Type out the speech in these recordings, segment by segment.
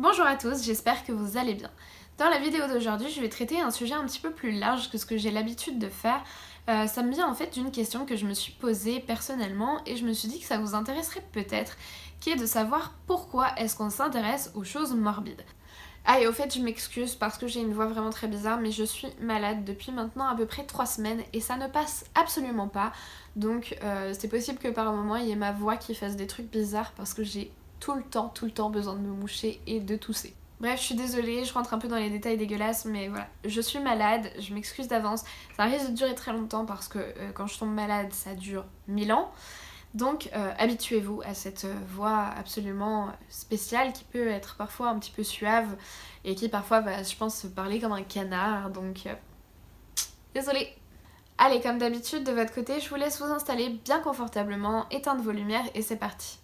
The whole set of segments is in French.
Bonjour à tous, j'espère que vous allez bien. Dans la vidéo d'aujourd'hui, je vais traiter un sujet un petit peu plus large que ce que j'ai l'habitude de faire. Ça me vient en fait d'une question que je me suis posée personnellement et je me suis dit que ça vous intéresserait peut-être, qui est de savoir pourquoi est-ce qu'on s'intéresse aux choses morbides. Ah et au fait je m'excuse parce que j'ai une voix vraiment très bizarre mais je suis malade depuis maintenant à peu près 3 semaines et ça ne passe absolument pas. Donc c'est possible que par un moment il y ait ma voix qui fasse des trucs bizarres parce que j'ai tout le temps besoin de me moucher et de tousser. Bref, je suis désolée, je rentre un peu dans les détails dégueulasses, mais voilà, je suis malade, je m'excuse d'avance. Ça risque de durer très longtemps parce que quand je tombe malade, ça dure 1000 ans. Donc habituez-vous à cette voix absolument spéciale qui peut être parfois un petit peu suave et qui parfois va, je pense, parler comme un canard. Donc désolée. Allez, comme d'habitude, de votre côté, je vous laisse vous installer bien confortablement, éteindre vos lumières et c'est parti.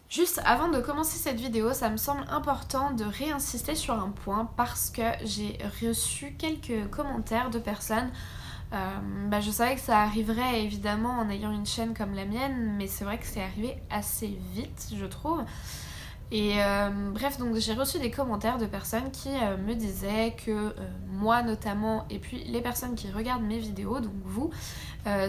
Juste avant de commencer cette vidéo, ça me semble important de réinsister sur un point parce que j'ai reçu quelques commentaires de personnes. Je savais que ça arriverait évidemment en ayant une chaîne comme la mienne, mais c'est vrai que c'est arrivé assez vite, je trouve. Et bref, donc j'ai reçu des commentaires de personnes qui me disaient que moi notamment, et puis les personnes qui regardent mes vidéos, donc vous,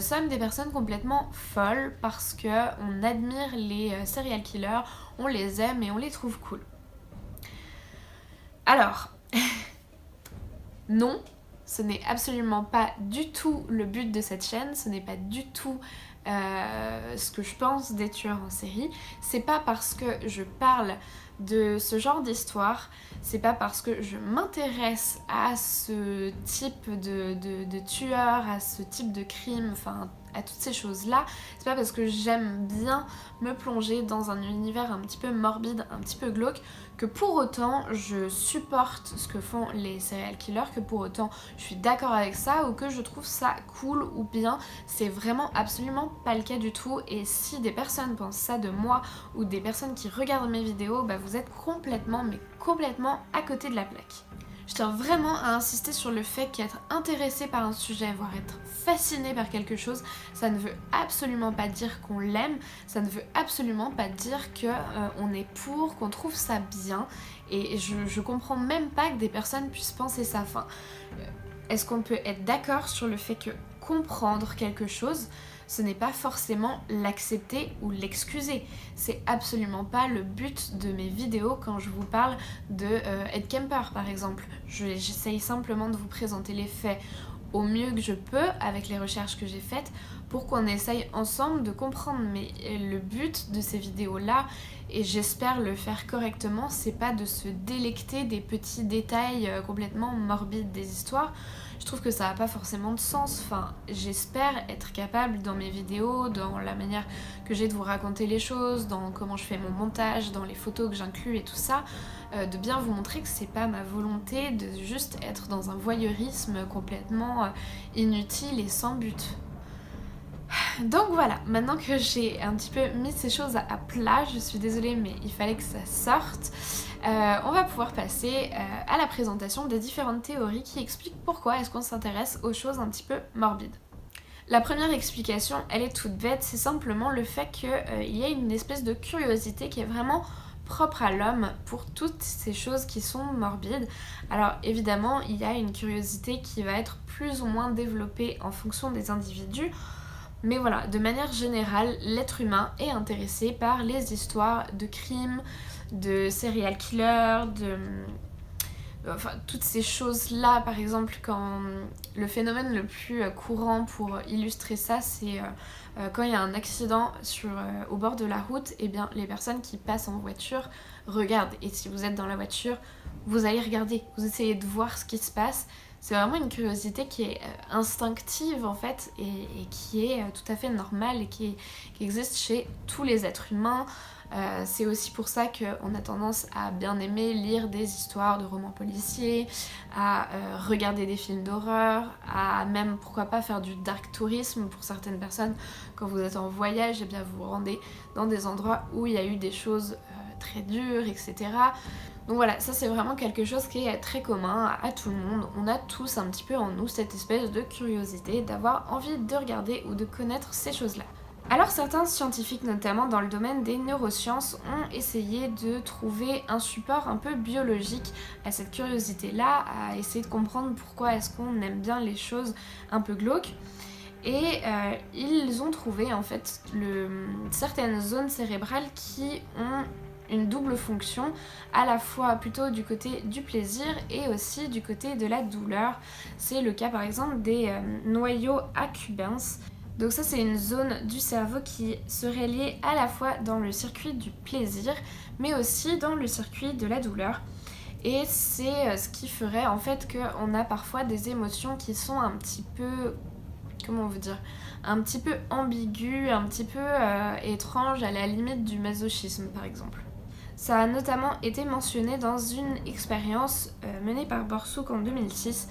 sommes des personnes complètement folles parce que on admire les serial killers, on les aime et on les trouve cool. Alors, non, ce n'est absolument pas du tout le but de cette chaîne, ce n'est pas du tout ce que je pense des tueurs en série. C'est pas parce que je parle de ce genre d'histoire, c'est pas parce que je m'intéresse à ce type de tueur, à ce type de crime, enfin à toutes ces choses-là, c'est pas parce que j'aime bien me plonger dans un univers un petit peu morbide, un petit peu glauque, que pour autant je supporte ce que font les serial killers, que pour autant je suis d'accord avec ça ou que je trouve ça cool ou bien. C'est vraiment absolument pas le cas du tout et si des personnes pensent ça de moi ou des personnes qui regardent mes vidéos, vous êtes complètement mais complètement à côté de la plaque. Je tiens vraiment à insister sur le fait qu'être intéressé par un sujet, voire être fasciné par quelque chose, ça ne veut absolument pas dire qu'on l'aime, ça ne veut absolument pas dire qu'on est pour, qu'on trouve ça bien, et je comprends même pas que des personnes puissent penser ça. Enfin, est-ce qu'on peut être d'accord sur le fait que comprendre quelque chose, ce n'est pas forcément l'accepter ou l'excuser. C'est absolument pas le but de mes vidéos quand je vous parle de Ed Kemper par exemple. J'essaye simplement de vous présenter les faits au mieux que je peux avec les recherches que j'ai faites pour qu'on essaye ensemble de comprendre. Mais le but de ces vidéos-là, et j'espère le faire correctement, c'est pas de se délecter des petits détails complètement morbides des histoires. Je trouve que ça n'a pas forcément de sens. Enfin, j'espère être capable dans mes vidéos, dans la manière que j'ai de vous raconter les choses, dans comment je fais mon montage, dans les photos que j'inclus et tout ça, de bien vous montrer que c'est pas ma volonté de juste être dans un voyeurisme complètement inutile et sans but. Donc voilà, maintenant que j'ai un petit peu mis ces choses à plat, je suis désolée mais il fallait que ça sorte, on va pouvoir passer à la présentation des différentes théories qui expliquent pourquoi est-ce qu'on s'intéresse aux choses un petit peu morbides. La première explication, elle est toute bête, c'est simplement le fait qu'il y a une espèce de curiosité qui est vraiment propre à l'homme pour toutes ces choses qui sont morbides. Alors évidemment, il y a une curiosité qui va être plus ou moins développée en fonction des individus. Mais voilà, de manière générale, l'être humain est intéressé par les histoires de crimes, de serial killers, enfin toutes ces choses-là, par exemple, quand le phénomène le plus courant pour illustrer ça, c'est quand il y a un accident au bord de la route, et bien les personnes qui passent en voiture regardent. Et si vous êtes dans la voiture, vous allez regarder, vous essayez de voir ce qui se passe. C'est vraiment une curiosité qui est instinctive en fait et qui est tout à fait normale et qui existe chez tous les êtres humains. C'est aussi pour ça qu'on a tendance à bien aimer lire des histoires de romans policiers, à regarder des films d'horreur, à même pourquoi pas faire du dark tourisme pour certaines personnes. Quand vous êtes en voyage, et bien vous vous rendez dans des endroits où il y a eu des choses très dures, etc. Donc voilà, ça c'est vraiment quelque chose qui est très commun à tout le monde. On a tous un petit peu en nous cette espèce de curiosité d'avoir envie de regarder ou de connaître ces choses-là. Alors certains scientifiques, notamment dans le domaine des neurosciences, ont essayé de trouver un support un peu biologique à cette curiosité-là, à essayer de comprendre pourquoi est-ce qu'on aime bien les choses un peu glauques. Et ils ont trouvé en fait certaines zones cérébrales qui ont une double fonction, à la fois plutôt du côté du plaisir et aussi du côté de la douleur. C'est le cas par exemple des noyaux accumbens. Donc ça c'est une zone du cerveau qui serait liée à la fois dans le circuit du plaisir mais aussi dans le circuit de la douleur. Et c'est ce qui ferait en fait qu'on a parfois des émotions qui sont un petit peu, comment on veut dire, un petit peu ambiguës, un petit peu étranges, à la limite du masochisme par exemple. Ça a notamment été mentionné dans une expérience menée par Borsuk en 2006,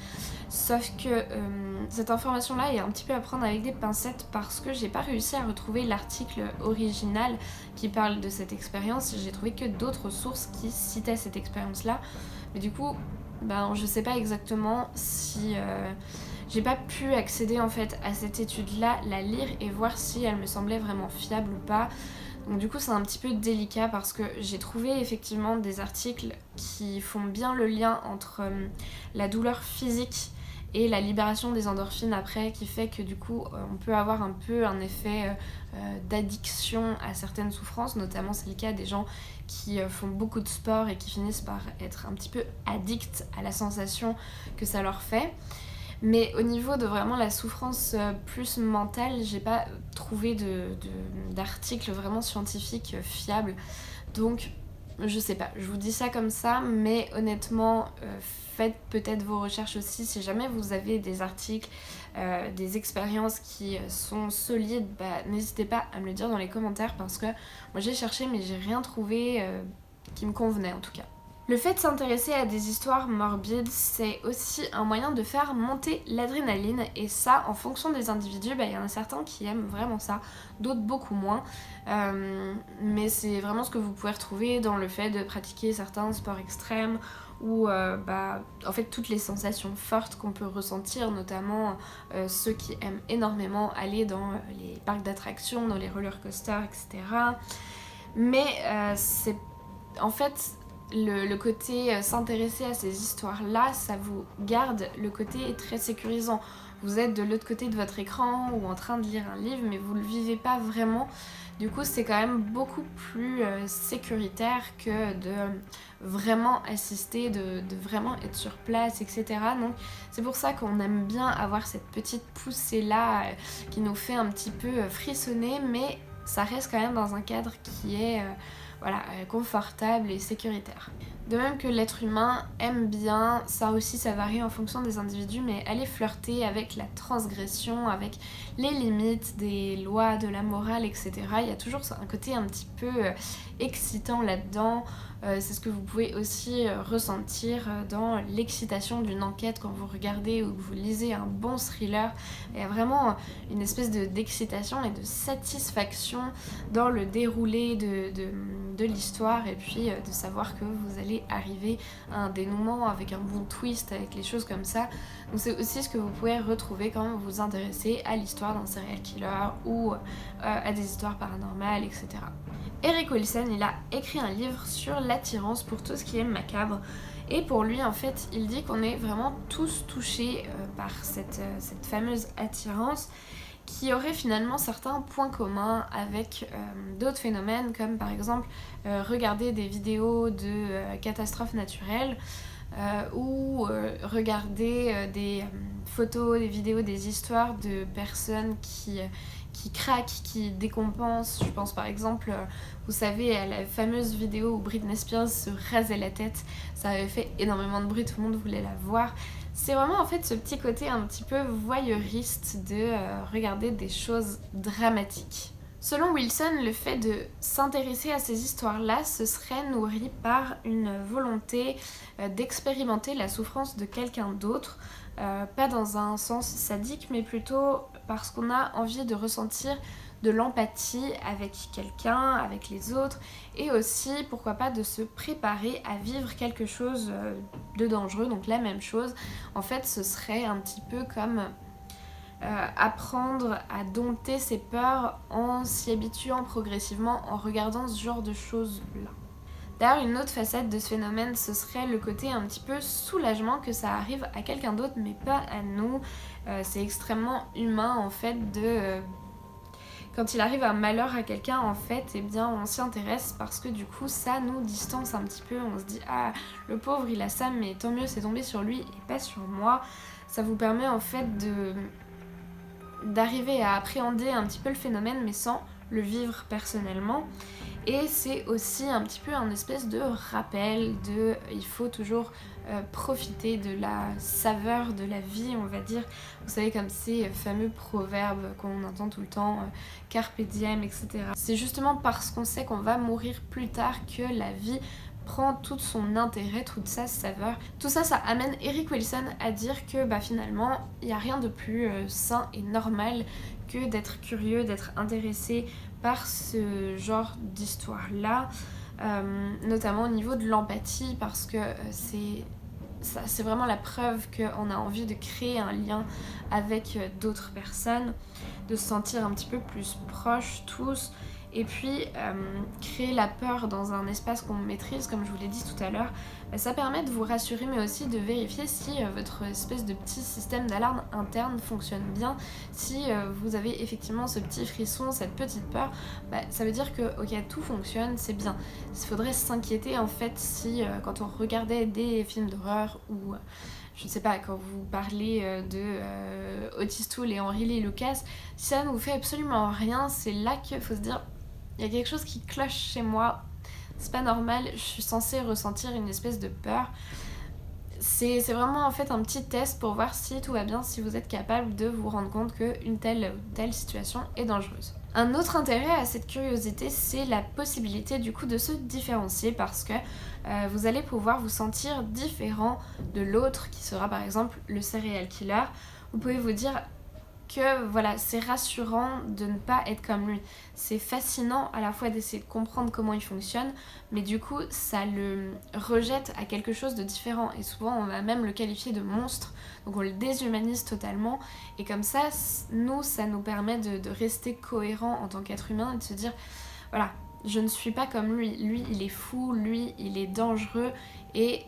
sauf que cette information-là est un petit peu à prendre avec des pincettes parce que j'ai pas réussi à retrouver l'article original qui parle de cette expérience. J'ai trouvé que d'autres sources qui citaient cette expérience-là, mais du coup, je sais pas exactement si j'ai pas pu accéder en fait à cette étude-là, la lire et voir si elle me semblait vraiment fiable ou pas. Donc du coup c'est un petit peu délicat parce que j'ai trouvé effectivement des articles qui font bien le lien entre la douleur physique et la libération des endorphines après, qui fait que du coup on peut avoir un peu un effet d'addiction à certaines souffrances, notamment c'est le cas des gens qui font beaucoup de sport et qui finissent par être un petit peu addicts à la sensation que ça leur fait. Mais au niveau de vraiment la souffrance plus mentale, j'ai pas trouvé d'article vraiment scientifique fiable. Donc je sais pas, je vous dis ça comme ça, mais honnêtement, faites peut-être vos recherches aussi. Si jamais vous avez des articles, des expériences qui sont solides, n'hésitez pas à me le dire dans les commentaires parce que moi j'ai cherché mais j'ai rien trouvé qui me convenait en tout cas. Le fait de s'intéresser à des histoires morbides, c'est aussi un moyen de faire monter l'adrénaline et ça, en fonction des individus, il y en a certains qui aiment vraiment ça, d'autres beaucoup moins. Mais c'est vraiment ce que vous pouvez retrouver dans le fait de pratiquer certains sports extrêmes ou en fait toutes les sensations fortes qu'on peut ressentir, notamment ceux qui aiment énormément aller dans les parcs d'attractions, dans les roller coasters, etc. Mais c'est en fait le côté s'intéresser à ces histoires-là, ça vous garde le côté très sécurisant. Vous êtes de l'autre côté de votre écran ou en train de lire un livre, mais vous le vivez pas vraiment. Du coup, c'est quand même beaucoup plus sécuritaire que de vraiment assister, de vraiment être sur place, etc. Donc, c'est pour ça qu'on aime bien avoir cette petite poussée-là qui nous fait un petit peu frissonner, mais ça reste quand même dans un cadre qui est confortable et sécuritaire. De même que l'être humain aime bien, ça aussi ça varie en fonction des individus, mais aller flirter avec la transgression, avec les limites des lois, de la morale, etc. Il y a toujours un côté un petit peu excitant là-dedans. C'est ce que vous pouvez aussi ressentir dans l'excitation d'une enquête quand vous regardez ou que vous lisez un bon thriller. Il y a vraiment une espèce d'excitation et de satisfaction dans le déroulé de l'histoire et puis de savoir que vous allez arriver à un dénouement avec un bon twist, avec les choses comme ça. Donc c'est aussi ce que vous pouvez retrouver quand vous vous intéressez à l'histoire d'un serial killer ou à des histoires paranormales, etc. Erik Olsen, il a écrit un livre sur l'attirance pour tout ce qui est macabre. Et pour lui, en fait, il dit qu'on est vraiment tous touchés par cette fameuse attirance qui aurait finalement certains points communs avec d'autres phénomènes comme par exemple regarder des vidéos de catastrophes naturelles. ou regarder des photos, des vidéos, des histoires de personnes qui craquent, qui décompensent. Je pense par exemple, vous savez, à la fameuse vidéo où Britney Spears se rasait la tête. Ça avait fait énormément de bruit, tout le monde voulait la voir. C'est vraiment en fait ce petit côté un petit peu voyeuriste de regarder des choses dramatiques. Selon Wilson, le fait de s'intéresser à ces histoires-là, ce serait nourri par une volonté d'expérimenter la souffrance de quelqu'un d'autre, pas dans un sens sadique, mais plutôt parce qu'on a envie de ressentir de l'empathie avec quelqu'un, avec les autres, et aussi, pourquoi pas, de se préparer à vivre quelque chose de dangereux, donc la même chose. En fait, ce serait un petit peu comme apprendre à dompter ses peurs en s'y habituant progressivement, en regardant ce genre de choses-là. D'ailleurs, une autre facette de ce phénomène, ce serait le côté un petit peu soulagement que ça arrive à quelqu'un d'autre, mais pas à nous. C'est extrêmement humain, en fait, de... quand il arrive un malheur à quelqu'un, en fait, eh bien, on s'y intéresse parce que du coup, ça nous distance un petit peu. On se dit, ah, le pauvre, il a ça, mais tant mieux, c'est tombé sur lui et pas sur moi. Ça vous permet, en fait, d'arriver à appréhender un petit peu le phénomène, mais sans le vivre personnellement. Et c'est aussi un petit peu un espèce de rappel de il faut toujours profiter de la saveur de la vie, on va dire. Vous savez, comme ces fameux proverbes qu'on entend tout le temps, carpe diem, etc. C'est justement parce qu'on sait qu'on va mourir plus tard que la vie prend tout son intérêt, toute sa saveur. Tout ça, ça amène Eric Wilson à dire que finalement, il n'y a rien de plus sain et normal que d'être curieux, d'être intéressé par ce genre d'histoire-là, notamment au niveau de l'empathie, parce que c'est vraiment la preuve qu'on a envie de créer un lien avec d'autres personnes, de se sentir un petit peu plus proches tous, et puis créer la peur dans un espace qu'on maîtrise, comme je vous l'ai dit tout à l'heure, ça permet de vous rassurer, mais aussi de vérifier si votre espèce de petit système d'alarme interne fonctionne bien. Si vous avez effectivement ce petit frisson, cette petite peur, ça veut dire que ok, tout fonctionne, c'est bien. Il faudrait s'inquiéter en fait si quand on regardait des films d'horreur ou je ne sais pas, quand vous parlez de Otis Toole et Henry Lee Lucas, si ça ne vous fait absolument rien, c'est là qu'il faut se dire il y a quelque chose qui cloche chez moi, c'est pas normal, je suis censée ressentir une espèce de peur. C'est vraiment en fait un petit test pour voir si tout va bien, si vous êtes capable de vous rendre compte qu'une telle ou telle situation est dangereuse. Un autre intérêt à cette curiosité, c'est la possibilité du coup de se différencier parce que vous allez pouvoir vous sentir différent de l'autre qui sera par exemple le serial killer. Vous pouvez vous dire que voilà, c'est rassurant de ne pas être comme lui. C'est fascinant à la fois d'essayer de comprendre comment il fonctionne, mais du coup ça le rejette à quelque chose de différent. Et souvent on va même le qualifier de monstre, donc on le déshumanise totalement. Et comme ça, ça nous permet de rester cohérent en tant qu'être humain et de se dire, voilà, je ne suis pas comme lui. Lui, il est fou, lui, il est dangereux, et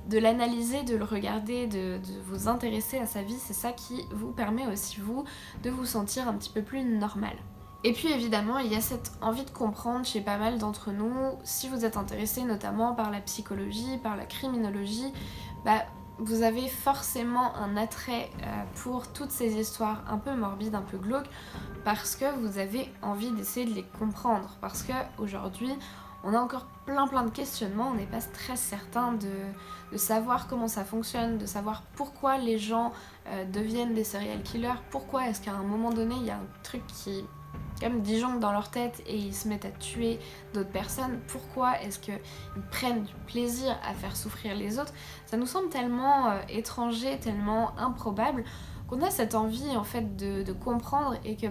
de l'analyser, de le regarder, de vous intéresser à sa vie, c'est ça qui vous permet aussi, vous, de vous sentir un petit peu plus normal. Et puis évidemment, il y a cette envie de comprendre chez pas mal d'entre nous, si vous êtes intéressé notamment par la psychologie, par la criminologie, vous avez forcément un attrait pour toutes ces histoires un peu morbides, un peu glauques, parce que vous avez envie d'essayer de les comprendre, parce qu'aujourd'hui, on a encore plein de questionnements, on n'est pas très certain de savoir comment ça fonctionne, de savoir pourquoi les gens deviennent des serial killers, pourquoi est-ce qu'à un moment donné il y a un truc qui comme disjoncte dans leur tête et ils se mettent à tuer d'autres personnes, pourquoi est-ce qu'ils prennent du plaisir à faire souffrir les autres. Ça nous semble tellement étranger, tellement improbable qu'on a cette envie en fait de comprendre, et que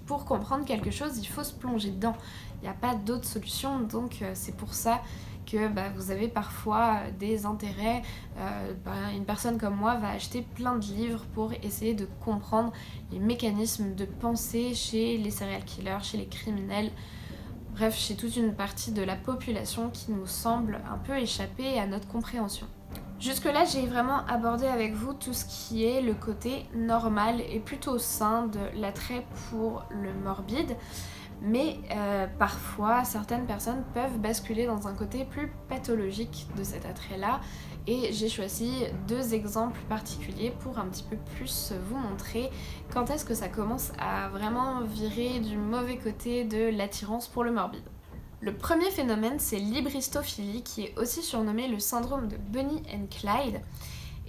pour comprendre quelque chose il faut se plonger dedans. Il n'y a pas d'autre solution, donc c'est pour ça que vous avez parfois des intérêts. Une personne comme moi va acheter plein de livres pour essayer de comprendre les mécanismes de pensée chez les serial killers, chez les criminels, bref, chez toute une partie de la population qui nous semble un peu échapper à notre compréhension. Jusque-là, j'ai vraiment abordé avec vous tout ce qui est le côté normal et plutôt sain de l'attrait pour le morbide. Mais parfois, certaines personnes peuvent basculer dans un côté plus pathologique de cet attrait-là. Et j'ai choisi 2 exemples particuliers pour un petit peu plus vous montrer quand est-ce que ça commence à vraiment virer du mauvais côté de l'attirance pour le morbide. Le premier phénomène, c'est l'hybristophilie, qui est aussi surnommé le syndrome de Bonnie and Clyde.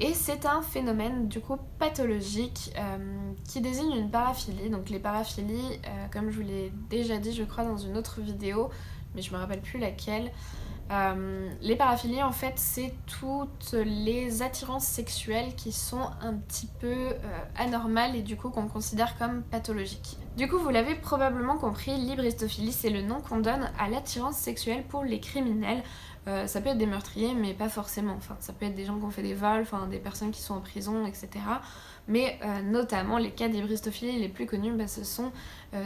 Et c'est un phénomène du coup pathologique qui désigne une paraphilie. Donc les paraphilies, comme je vous l'ai déjà dit je crois dans une autre vidéo, mais je me rappelle plus laquelle. Les paraphilies en fait c'est toutes les attirances sexuelles qui sont un petit peu anormales et du coup qu'on considère comme pathologiques. Du coup vous l'avez probablement compris, l'hybristophilie c'est le nom qu'on donne à l'attirance sexuelle pour les criminels. Ça peut être des meurtriers mais pas forcément, enfin ça peut être des gens qui ont fait des vols, enfin des personnes qui sont en prison, etc. Mais notamment les cas d'hybristophilie les plus connus, ce sont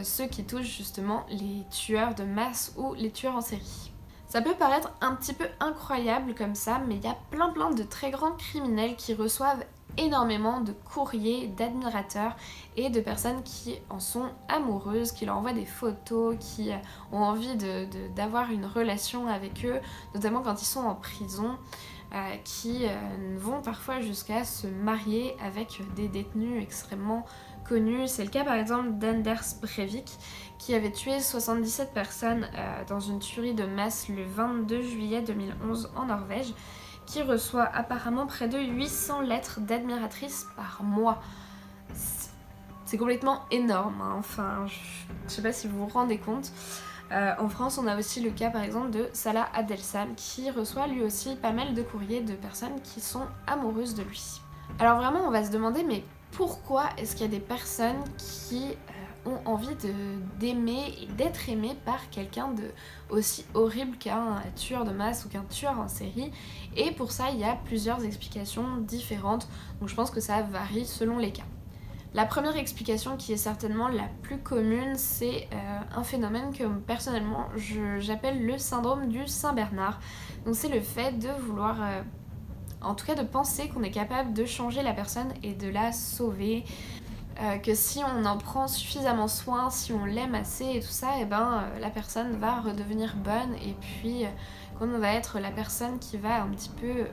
ceux qui touchent justement les tueurs de masse ou les tueurs en série. Ça peut paraître un petit peu incroyable comme ça, mais il y a plein de très grands criminels qui reçoivent énormément de courriers d'admirateurs et de personnes qui en sont amoureuses, qui leur envoient des photos, qui ont envie d'avoir une relation avec eux, notamment quand ils sont en prison, qui vont parfois jusqu'à se marier avec des détenus extrêmement connus. C'est le cas par exemple d'Anders Breivik, qui avait tué 77 personnes dans une tuerie de masse le 22 juillet 2011 en Norvège, qui reçoit apparemment près de 800 lettres d'admiratrices par mois. C'est complètement énorme, hein. Enfin, je sais pas si vous vous rendez compte. En France, on a aussi le cas par exemple de Salah Abdeslam, qui reçoit lui aussi pas mal de courriers de personnes qui sont amoureuses de lui. Alors vraiment, on va se demander, mais pourquoi est-ce qu'il y a des personnes qui ont envie d'aimer et d'être aimées par quelqu'un de aussi horrible qu'un tueur de masse ou qu'un tueur en série? Et pour ça, il y a plusieurs explications différentes, donc je pense que ça varie selon les cas. La première explication, qui est certainement la plus commune, c'est un phénomène que personnellement j'appelle le syndrome du Saint-Bernard. Donc c'est le fait de vouloir, en tout cas de penser qu'on est capable de changer la personne et de la sauver, que si on en prend suffisamment soin, si on l'aime assez et tout ça, la personne va redevenir bonne et puis qu'on va être la personne qui va un petit peu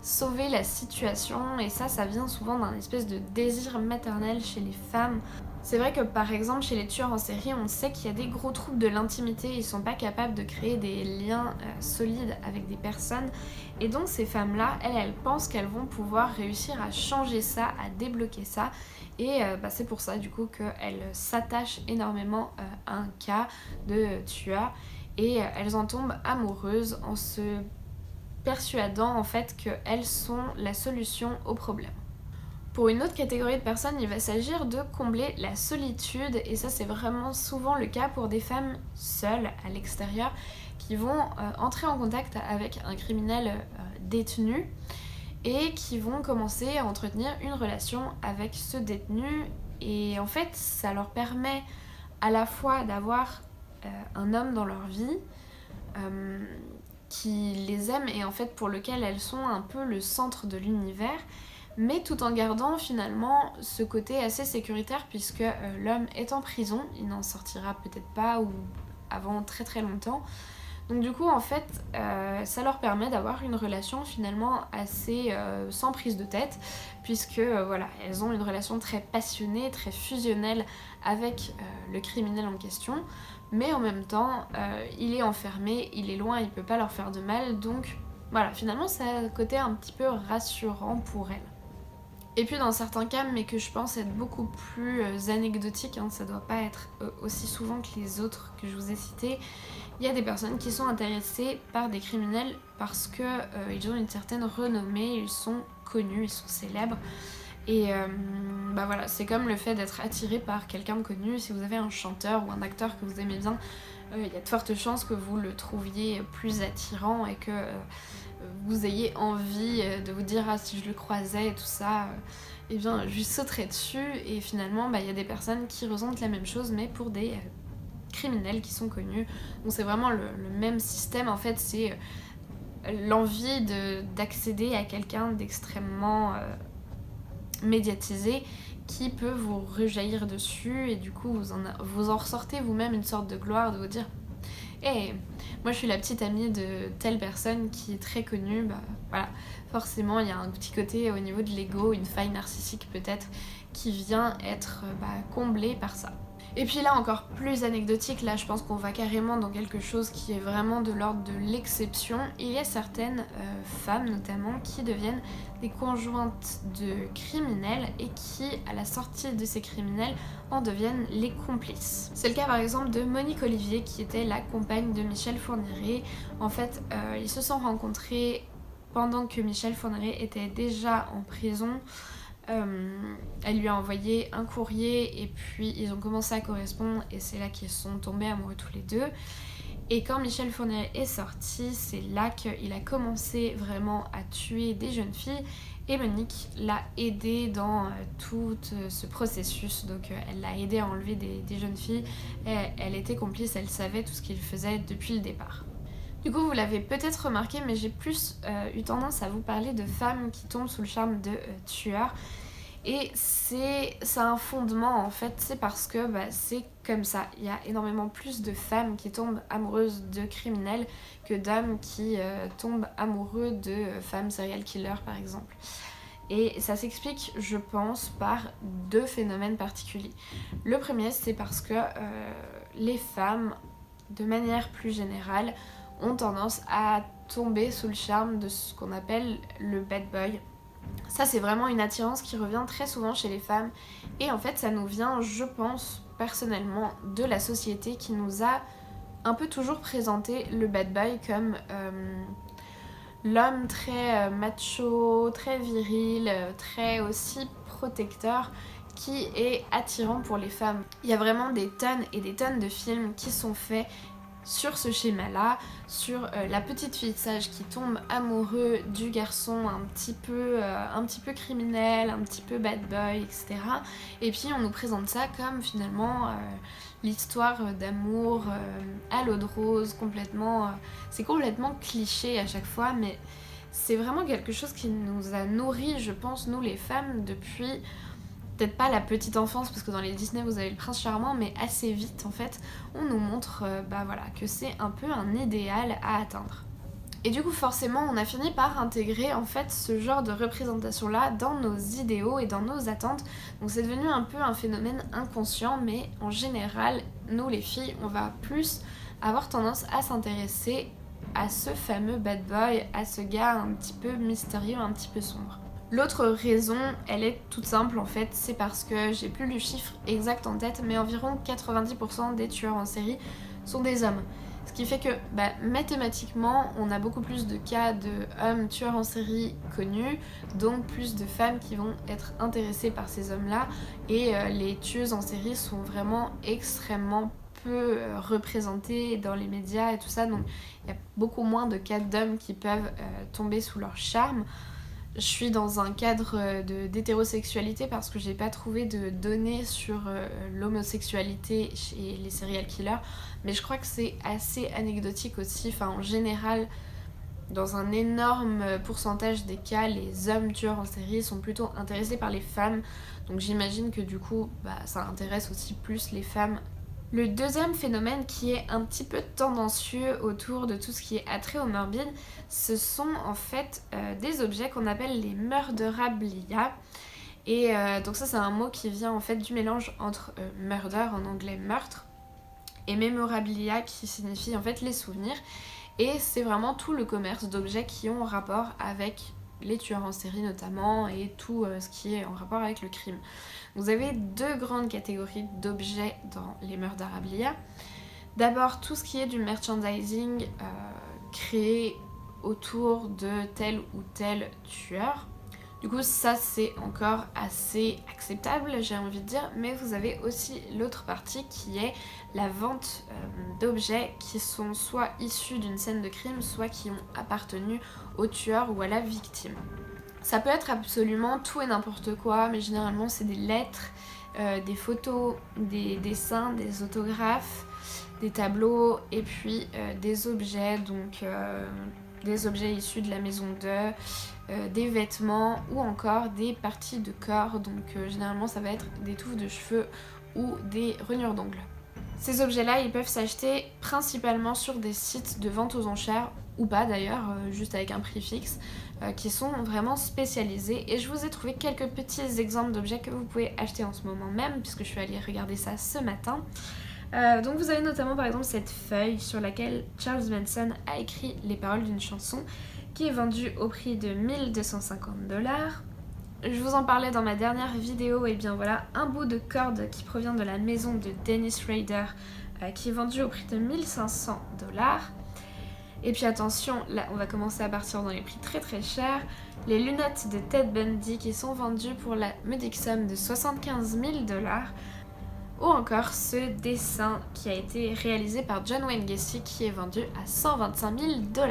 sauver la situation. Et ça vient souvent d'un espèce de désir maternel chez les femmes. C'est vrai que par exemple chez les tueurs en série, on sait qu'il y a des gros troubles de l'intimité, ils sont pas capables de créer des liens solides avec des personnes, et donc ces femmes-là, elles pensent qu'elles vont pouvoir réussir à changer ça, à débloquer ça, et c'est pour ça du coup qu'elles s'attachent énormément à un cas de tueur, et elles en tombent amoureuses en se persuadant en fait qu'elles sont la solution au problème. Pour une autre catégorie de personnes, il va s'agir de combler la solitude, et ça c'est vraiment souvent le cas pour des femmes seules à l'extérieur qui vont entrer en contact avec un criminel détenu et qui vont commencer à entretenir une relation avec ce détenu, et en fait ça leur permet à la fois d'avoir un homme dans leur vie qui les aime et en fait pour lequel elles sont un peu le centre de l'univers, mais tout en gardant finalement ce côté assez sécuritaire, puisque l'homme est en prison, il n'en sortira peut-être pas ou avant très longtemps. Donc du coup en fait ça leur permet d'avoir une relation finalement assez sans prise de tête, puisque elles ont une relation très passionnée, très fusionnelle avec le criminel en question, mais en même temps il est enfermé, il est loin, il peut pas leur faire de mal, donc voilà, finalement ça a un côté un petit peu rassurant pour elles. Et puis dans certains cas, mais que je pense être beaucoup plus anecdotique, ça doit pas être aussi souvent que les autres que je vous ai cités, il y a des personnes qui sont intéressées par des criminels parce que ils ont une certaine renommée, ils sont connus, ils sont célèbres. Et c'est comme le fait d'être attiré par quelqu'un de connu. Si vous avez un chanteur ou un acteur que vous aimez bien, il y a de fortes chances que vous le trouviez plus attirant et que vous ayez envie de vous dire si je le croisais et tout ça, je lui sauterais dessus. Et finalement il y a des personnes qui ressentent la même chose, mais pour des criminels qui sont connus. Donc c'est vraiment le même système en fait, c'est l'envie d'accéder à quelqu'un d'extrêmement médiatisé qui peut vous rejaillir dessus et du coup vous en ressortez vous-même une sorte de gloire de vous dire hey, moi je suis la petite amie de telle personne qui est très connue, bah voilà, forcément il y a un petit côté au niveau de l'ego, une faille narcissique peut-être, qui vient être comblée par ça. Et puis là encore plus anecdotique, là je pense qu'on va carrément dans quelque chose qui est vraiment de l'ordre de l'exception. Il y a certaines femmes notamment qui deviennent des conjointes de criminels et qui à la sortie de ces criminels en deviennent les complices. C'est le cas par exemple de Monique Olivier qui était la compagne de Michel Fourniret. En fait ils se sont rencontrés pendant que Michel Fourniret était déjà en prison. Elle lui a envoyé un courrier et puis ils ont commencé à correspondre et c'est là qu'ils sont tombés amoureux tous les deux. Et quand Michel Fourniret est sorti, c'est là qu'il a commencé vraiment à tuer des jeunes filles et Monique l'a aidé dans tout ce processus. Donc elle l'a aidé à enlever des jeunes filles et elle était complice, elle savait tout ce qu'il faisait depuis le départ. Du coup, vous l'avez peut-être remarqué, mais j'ai plus eu tendance à vous parler de femmes qui tombent sous le charme de tueurs. Et c'est un fondement en fait, c'est parce que c'est comme ça. Il y a énormément plus de femmes qui tombent amoureuses de criminels que d'hommes qui tombent amoureux de femmes serial killers par exemple. Et ça s'explique, je pense, par deux phénomènes particuliers. Le premier, c'est parce que les femmes, de manière plus générale, ont tendance à tomber sous le charme de ce qu'on appelle le bad boy. Ça c'est vraiment une attirance qui revient très souvent chez les femmes et en fait ça nous vient, je pense personnellement, de la société qui nous a un peu toujours présenté le bad boy comme l'homme très macho, très viril, très aussi protecteur qui est attirant pour les femmes. Il y a vraiment des tonnes et des tonnes de films qui sont faits sur ce schéma-là, sur la petite fille sage qui tombe amoureux du garçon un petit peu criminel, un petit peu bad boy, etc. Et puis on nous présente ça comme finalement l'histoire d'amour à l'eau de rose, complètement... c'est complètement cliché à chaque fois, mais c'est vraiment quelque chose qui nous a nourris, je pense, nous les femmes, depuis... peut-être pas la petite enfance parce que dans les Disney vous avez le prince charmant, mais assez vite en fait on nous montre que c'est un peu un idéal à atteindre. Et du coup forcément on a fini par intégrer en fait ce genre de représentation là dans nos idéaux et dans nos attentes, donc c'est devenu un peu un phénomène inconscient, mais en général nous les filles on va plus avoir tendance à s'intéresser à ce fameux bad boy, à ce gars un petit peu mystérieux, un petit peu sombre. L'autre raison, elle est toute simple en fait, c'est parce que j'ai plus le chiffre exact en tête, mais environ 90% des tueurs en série sont des hommes. Ce qui fait que mathématiquement, on a beaucoup plus de cas de hommes tueurs en série connus, donc plus de femmes qui vont être intéressées par ces hommes-là, et les tueuses en série sont vraiment extrêmement peu représentées dans les médias et tout ça, donc il y a beaucoup moins de cas d'hommes qui peuvent tomber sous leur charme. Je suis dans un cadre d'hétérosexualité parce que j'ai pas trouvé de données sur l'homosexualité chez les serial killers, mais je crois que c'est assez anecdotique aussi. Enfin, en général, dans un énorme pourcentage des cas, les hommes tueurs en série sont plutôt intéressés par les femmes, donc j'imagine que du coup, ça intéresse aussi plus les femmes. Le deuxième phénomène qui est un petit peu tendancieux autour de tout ce qui est attrait au morbide, ce sont en fait des objets qu'on appelle les murderabilia. Et donc ça c'est un mot qui vient en fait du mélange entre murder en anglais meurtre et memorabilia qui signifie en fait les souvenirs. Et c'est vraiment tout le commerce d'objets qui ont rapport avec les tueurs en série notamment et tout ce qui est en rapport avec le crime. Vous avez deux grandes catégories d'objets dans les murderabilia. D'abord tout ce qui est du merchandising créé autour de tel ou tel tueur. Du coup ça c'est encore assez acceptable, j'ai envie de dire, mais vous avez aussi l'autre partie qui est la vente d'objets qui sont soit issus d'une scène de crime, soit qui ont appartenu au tueur ou à la victime. Ça peut être absolument tout et n'importe quoi, mais généralement c'est des lettres, des photos, des dessins, des autographes, des tableaux et puis des objets, donc des objets issus de la maison des vêtements ou encore des parties de corps, donc généralement ça va être des touffes de cheveux ou des rognures d'ongles. Ces objets-là, ils peuvent s'acheter principalement sur des sites de vente aux enchères, ou pas d'ailleurs, juste avec un prix fixe, qui sont vraiment spécialisés. Et je vous ai trouvé quelques petits exemples d'objets que vous pouvez acheter en ce moment même, puisque je suis allée regarder ça ce matin. Donc vous avez notamment par exemple cette feuille sur laquelle Charles Manson a écrit les paroles d'une chanson, qui est vendue au prix de 1250 $. Je vous en parlais dans ma dernière vidéo, et bien voilà, un bout de corde qui provient de la maison de Dennis Rader qui est vendu au prix de 1500 $. Et puis attention, là on va commencer à partir dans les prix très très chers. Les lunettes de Ted Bundy qui sont vendues pour la modique somme de 75 000 $. Ou encore ce dessin qui a été réalisé par John Wayne Gacy qui est vendu à 125 000 $.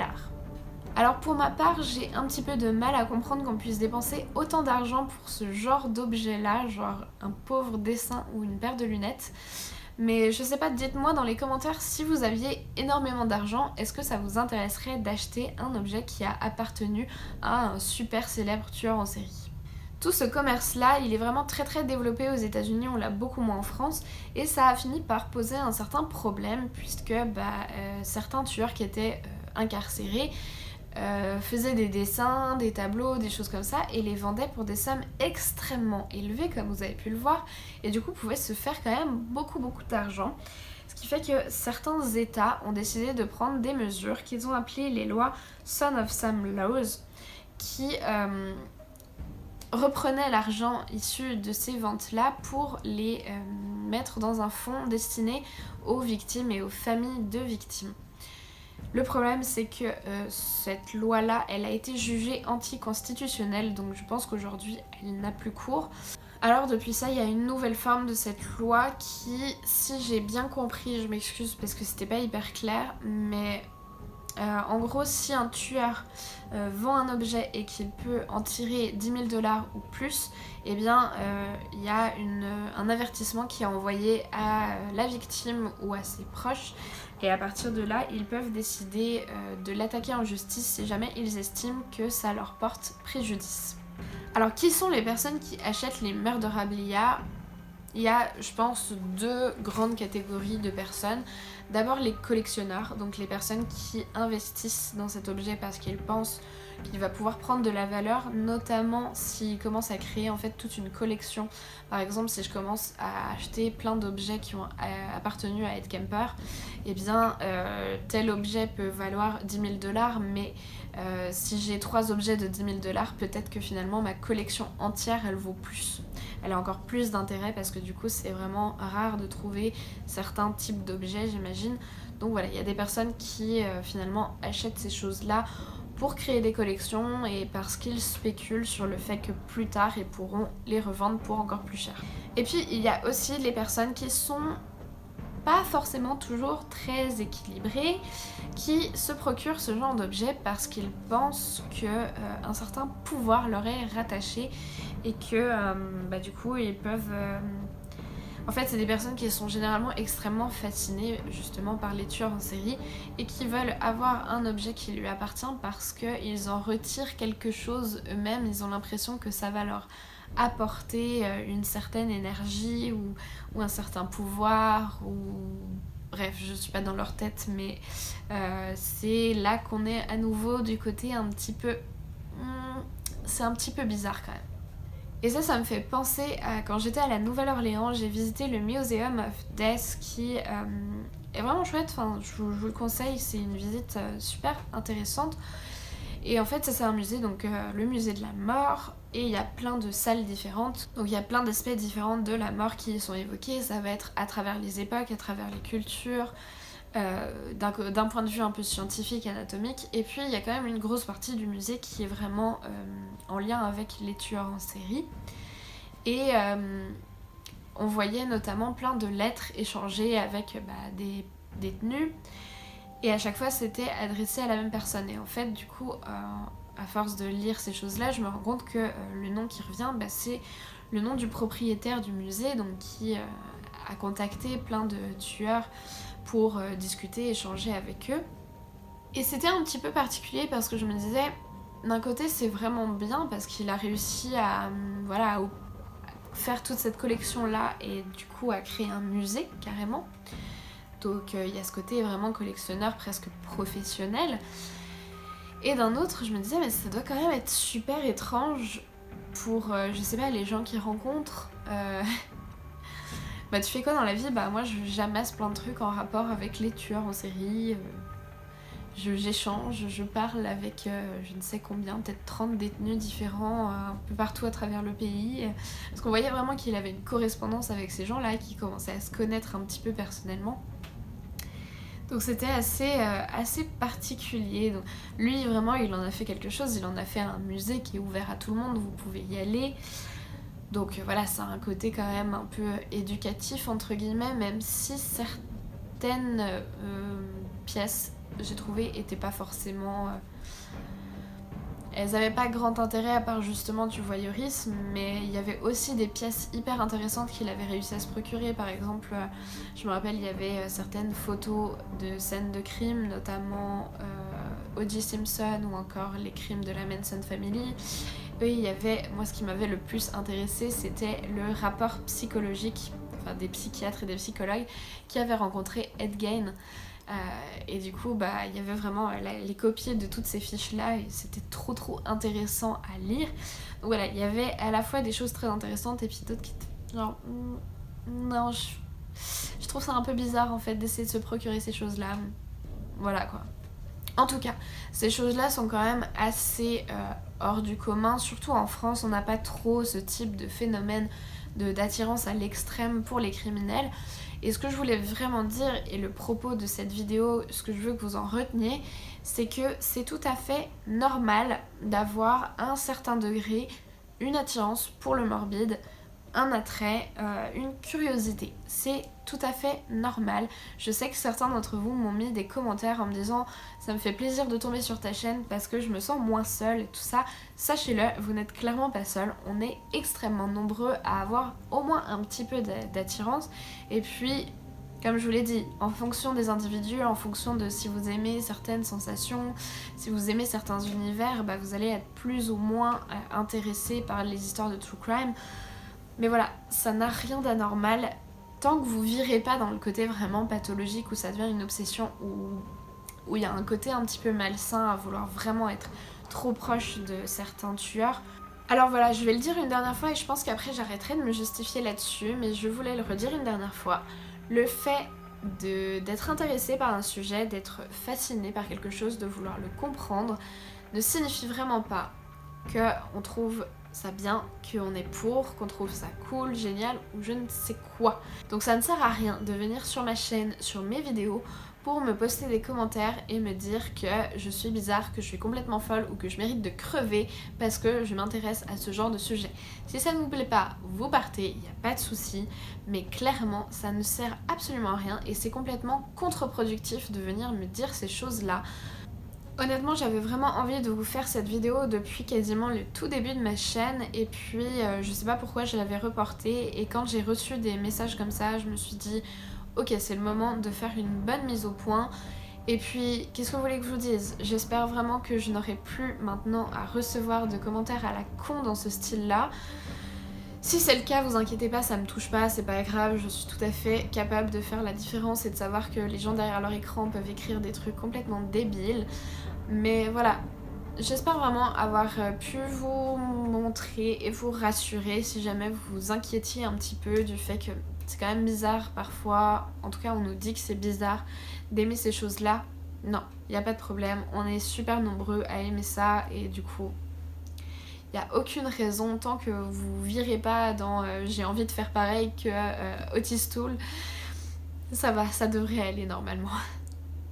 Alors pour ma part, j'ai un petit peu de mal à comprendre qu'on puisse dépenser autant d'argent pour ce genre d'objet là, genre un pauvre dessin ou une paire de lunettes. Mais je sais pas, dites-moi dans les commentaires si vous aviez énormément d'argent, est-ce que ça vous intéresserait d'acheter un objet qui a appartenu à un super célèbre tueur en série. Tout ce commerce-là, il est vraiment très très développé aux États-Unis, on l'a beaucoup moins en France, et ça a fini par poser un certain problème puisque certains tueurs qui étaient incarcérés faisaient des dessins, des tableaux, des choses comme ça et les vendaient pour des sommes extrêmement élevées comme vous avez pu le voir et du coup pouvaient se faire quand même beaucoup d'argent. Ce qui fait que certains États ont décidé de prendre des mesures qu'ils ont appelées les lois Son of Sam Laws qui reprenaient l'argent issu de ces ventes-là pour les mettre dans un fonds destiné aux victimes et aux familles de victimes. Le problème, c'est que cette loi-là, elle a été jugée anticonstitutionnelle, donc je pense qu'aujourd'hui, elle n'a plus cours. Alors depuis ça, il y a une nouvelle forme de cette loi qui, si j'ai bien compris, je m'excuse parce que c'était pas hyper clair, mais en gros, si un tueur vend un objet et qu'il peut en tirer 10 000 $ ou plus, eh bien il y a un avertissement qui est envoyé à la victime ou à ses proches. Et à partir de là, ils peuvent décider de l'attaquer en justice si jamais ils estiment que ça leur porte préjudice. Alors qui sont les personnes qui achètent les memorabilia ? Il y a, je pense, deux grandes catégories de personnes. D'abord les collectionneurs, donc les personnes qui investissent dans cet objet parce qu'ils pensent qu'il va pouvoir prendre de la valeur, notamment s'ils commencent à créer en fait toute une collection. Par exemple, si je commence à acheter plein d'objets qui ont appartenu à Ed Kemper, eh bien tel objet peut valoir 10 000 $, mais si j'ai 3 objets de 10 000 $, peut-être que finalement ma collection entière elle vaut plus. Elle a encore plus d'intérêt parce que du coup c'est vraiment rare de trouver certains types d'objets, j'imagine. Donc voilà, il y a des personnes qui finalement achètent ces choses-là pour créer des collections et parce qu'ils spéculent sur le fait que plus tard ils pourront les revendre pour encore plus cher. Et puis il y a aussi les personnes qui sont pas forcément toujours très équilibrés, qui se procurent ce genre d'objet parce qu'ils pensent qu'un certain pouvoir leur est rattaché et que du coup ils peuvent... En fait, c'est des personnes qui sont généralement extrêmement fascinées justement par les tueurs en série et qui veulent avoir un objet qui lui appartient parce qu'ils en retirent quelque chose eux-mêmes, ils ont l'impression que ça va leur apporter une certaine énergie ou un certain pouvoir ou... Bref, je suis pas dans leur tête, mais c'est là qu'on est à nouveau du côté un petit peu... c'est un petit peu bizarre quand même. Et ça me fait penser à quand j'étais à la Nouvelle-Orléans, j'ai visité le Museum of Death qui est vraiment chouette, enfin, je vous le conseille, c'est une visite super intéressante. Et en fait ça c'est un musée, donc le musée de la mort, et il y a plein de salles différentes, donc il y a plein d'aspects différents de la mort qui y sont évoqués, ça va être à travers les époques, à travers les cultures, d'un point de vue un peu scientifique, anatomique, et puis il y a quand même une grosse partie du musée qui est vraiment en lien avec les tueurs en série. Et on voyait notamment plein de lettres échangées avec des détenus, et à chaque fois c'était adressé à la même personne. Et en fait du coup, à force de lire ces choses-là, je me rends compte que le nom qui revient, c'est le nom du propriétaire du musée, donc qui a contacté plein de tueurs pour discuter, échanger avec eux. Et c'était un petit peu particulier parce que je me disais, d'un côté c'est vraiment bien parce qu'il a réussi à, voilà, à faire toute cette collection là et du coup à créer un musée carrément. Donc il y a ce côté vraiment collectionneur presque professionnel. Et d'un autre je me disais mais ça doit quand même être super étrange pour, je sais pas, les gens qui rencontrent. Bah tu fais quoi dans la vie? Bah moi j'amasse plein de trucs en rapport avec les tueurs en série. J'échange, je parle avec je ne sais combien, peut-être 30 détenus différents un peu partout à travers le pays. Parce qu'on voyait vraiment qu'il avait une correspondance avec ces gens-là, qui commençaient à se connaître un petit peu personnellement. Donc c'était assez particulier. Donc, lui vraiment il en a fait quelque chose, il en a fait un musée qui est ouvert à tout le monde, vous pouvez y aller. Donc voilà, ça a un côté quand même un peu éducatif entre guillemets, même si certaines pièces j'ai trouvé étaient pas forcément... elles avaient pas grand intérêt à part justement du voyeurisme, mais il y avait aussi des pièces hyper intéressantes qu'il avait réussi à se procurer. Par exemple, je me rappelle, il y avait certaines photos de scènes de crime, notamment O.J. Simpson ou encore les crimes de la Manson Family. Et il y avait, moi ce qui m'avait le plus intéressé, c'était le rapport psychologique, enfin des psychiatres et des psychologues qui avaient rencontré Ed Gein. Et du coup bah il y avait vraiment les copies de toutes ces fiches là et c'était trop intéressant à lire. Donc voilà, il y avait à la fois des choses très intéressantes et puis d'autres qui étaient genre non, je trouve ça un peu bizarre en fait d'essayer de se procurer ces choses là. Voilà quoi. En tout cas, ces choses-là sont quand même assez hors du commun, surtout en France, on n'a pas trop ce type de phénomène d'attirance à l'extrême pour les criminels. Et ce que je voulais vraiment dire, et le propos de cette vidéo, ce que je veux que vous en reteniez, c'est que c'est tout à fait normal d'avoir à un certain degré une attirance pour le morbide, un attrait, une curiosité. C'est tout à fait normal. Je sais que certains d'entre vous m'ont mis des commentaires en me disant ça me fait plaisir de tomber sur ta chaîne parce que je me sens moins seule et tout ça. Sachez-le, vous n'êtes clairement pas seul. On est extrêmement nombreux à avoir au moins un petit peu d'attirance. Et puis, comme je vous l'ai dit, en fonction des individus, en fonction de si vous aimez certaines sensations, si vous aimez certains univers, bah vous allez être plus ou moins intéressé par les histoires de true crime. Mais voilà, ça n'a rien d'anormal tant que vous virez pas dans le côté vraiment pathologique où ça devient une obsession, où il y a un côté un petit peu malsain à vouloir vraiment être trop proche de certains tueurs. Alors voilà, je vais le dire une dernière fois et je pense qu'après j'arrêterai de me justifier là-dessus, mais je voulais le redire une dernière fois. Le fait d'être intéressé par un sujet, d'être fasciné par quelque chose, de vouloir le comprendre, ne signifie vraiment pas qu'on trouve ça bien, qu'on est pour, qu'on trouve ça cool, génial ou je ne sais quoi. Donc ça ne sert à rien de venir sur ma chaîne, sur mes vidéos, pour me poster des commentaires et me dire que je suis bizarre, que je suis complètement folle ou que je mérite de crever parce que je m'intéresse à ce genre de sujet. Si ça ne vous plaît pas, vous partez, il n'y a pas de souci, mais clairement ça ne sert absolument à rien et c'est complètement contre-productif de venir me dire ces choses-là. Honnêtement, j'avais vraiment envie de vous faire cette vidéo depuis quasiment le tout début de ma chaîne et puis je sais pas pourquoi je l'avais reportée et quand j'ai reçu des messages comme ça, je me suis dit ok, c'est le moment de faire une bonne mise au point. Et puis, qu'est-ce que vous voulez que je vous dise? J'espère vraiment que je n'aurai plus maintenant à recevoir de commentaires à la con dans ce style-là. Si c'est le cas, vous inquiétez pas, ça me touche pas, c'est pas grave, je suis tout à fait capable de faire la différence et de savoir que les gens derrière leur écran peuvent écrire des trucs complètement débiles. Mais voilà, j'espère vraiment avoir pu vous montrer et vous rassurer si jamais vous vous inquiétiez un petit peu du fait que c'est quand même bizarre parfois, en tout cas on nous dit que c'est bizarre d'aimer ces choses-là. Non, il n'y a pas de problème, on est super nombreux à aimer ça et du coup... il n'y a aucune raison, tant que vous virez pas dans j'ai envie de faire pareil que Otis Toole, ça va, ça devrait aller normalement.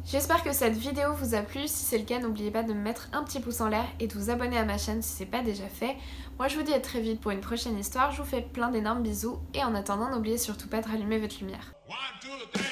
J'espère que cette vidéo vous a plu, si c'est le cas n'oubliez pas de me mettre un petit pouce en l'air et de vous abonner à ma chaîne si c'est pas déjà fait. Moi je vous dis à très vite pour une prochaine histoire, je vous fais plein d'énormes bisous et en attendant n'oubliez surtout pas de rallumer votre lumière. 1, 2, 3.